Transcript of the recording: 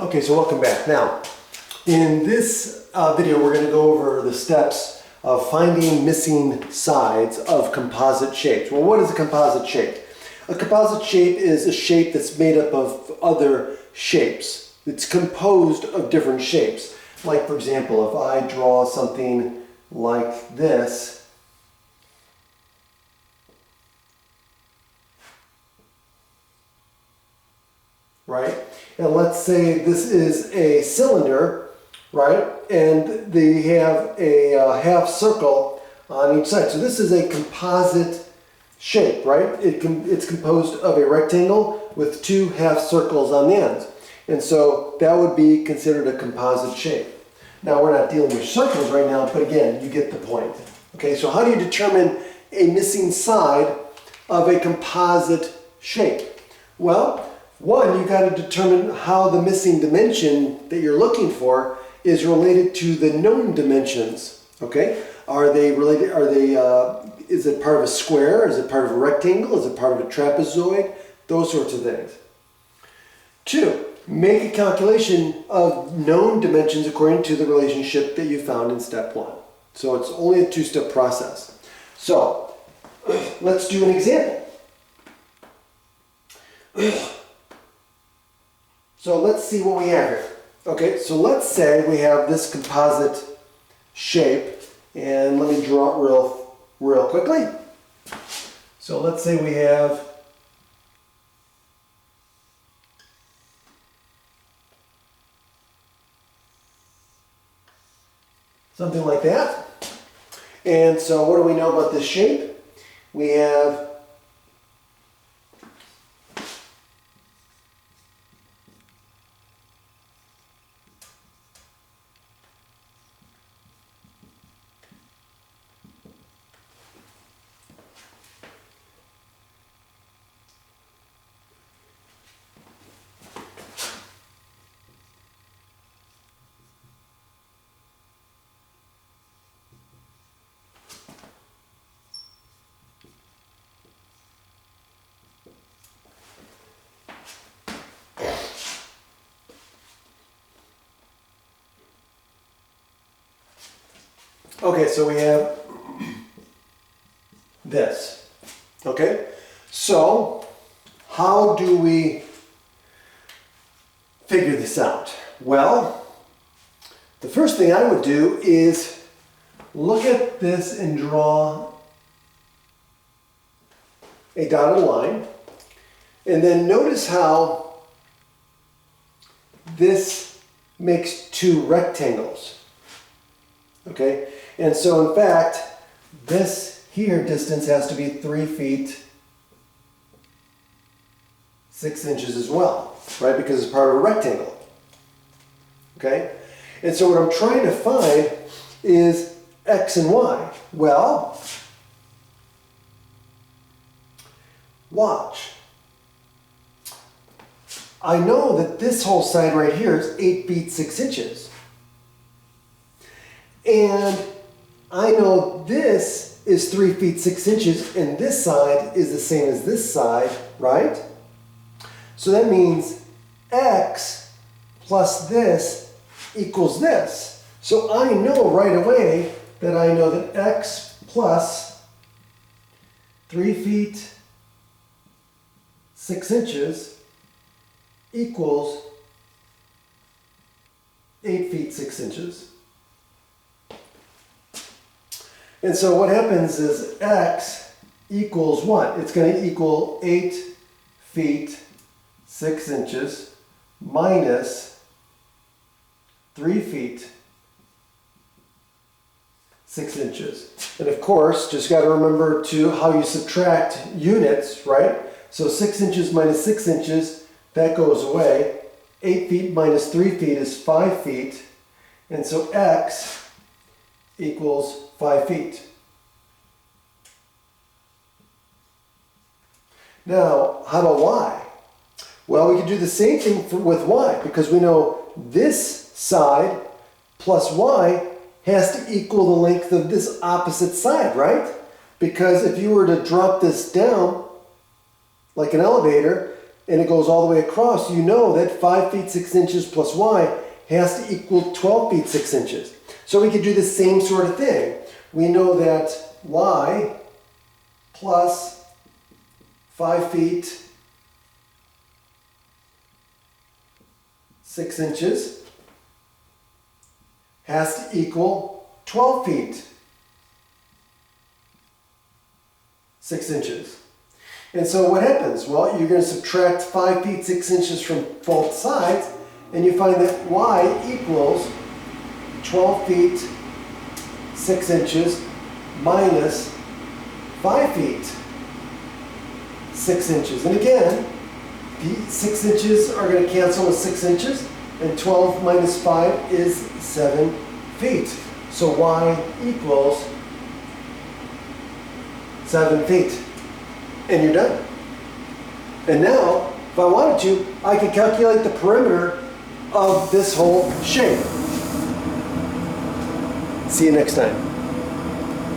Okay, so welcome back. Now, in this video, we're going to go over the steps of finding missing sides of composite shapes. Well, what is a composite shape? A composite shape is a shape that's made up of other shapes. It's composed of different shapes. Like, for example, if I draw something like this, right? And let's say this is a cylinder, right? And they have a half circle on each side. So this is a composite shape, right? It's composed of a rectangle with two half circles on the ends. And so that would be considered a composite shape. Now we're not dealing with circles right now, but again, you get the point. Okay, so how do you determine a missing side of a composite shape? Well, one, you got to determine how the missing dimension that you're looking for is related to the known dimensions. Okay, are they related? Is it part of a square? Is it part of a rectangle? Is it part of a trapezoid? Those sorts of things. Two, make a calculation of known dimensions according to the relationship that you found in step one. So it's only a two-step process. So let's do an example. So let's see what we have here. Okay, so let's say we have this composite shape, and let me draw it real quickly. So let's say we have something like that. And so what do we know about this shape? We have okay, so we have this. Okay, so how do we figure this out? Well, the first thing I would do is look at this and draw a dotted line, and then notice how this makes two rectangles. Okay, and so in fact, this here distance has to be 3 feet 6 inches as well, right? Because it's part of a rectangle. Okay, and so what I'm trying to find is X and Y. Well, watch. I know that this whole side right here is 8 feet 6 inches. And I know this is 3 feet 6 inches, and this side is the same as this side, right? So that means X plus this equals this. So I know right away that I know that X plus 3 feet 6 inches equals 8 feet 6 inches. And so what happens is X equals what? It's going to equal 8 feet 6 inches minus 3 feet 6 inches. And of course, just got to remember how you subtract units, right? So 6 inches minus 6 inches, that goes away. 8 feet minus 3 feet is 5 feet. And so X equals 5 feet. Now, how about Y? Well, we can do the same thing with Y, because we know this side plus Y has to equal the length of this opposite side, right? Because if you were to drop this down like an elevator and it goes all the way across, you know that 5 feet 6 inches plus y has to equal 12 feet 6 inches. So we could do the same sort of thing. We know that y plus 5 feet 6 inches has to equal 12 feet 6 inches. And so what happens? Well, you're going to subtract 5 feet 6 inches from both sides, and you find that y equals 12 feet 6 inches minus 5 feet 6 inches. And again, the 6 inches are going to cancel with 6 inches, and 12 minus 5 is 7 feet. So y equals 7 feet. And you're done. And now, if I wanted to, I could calculate the perimeter of this whole shape. See you next time.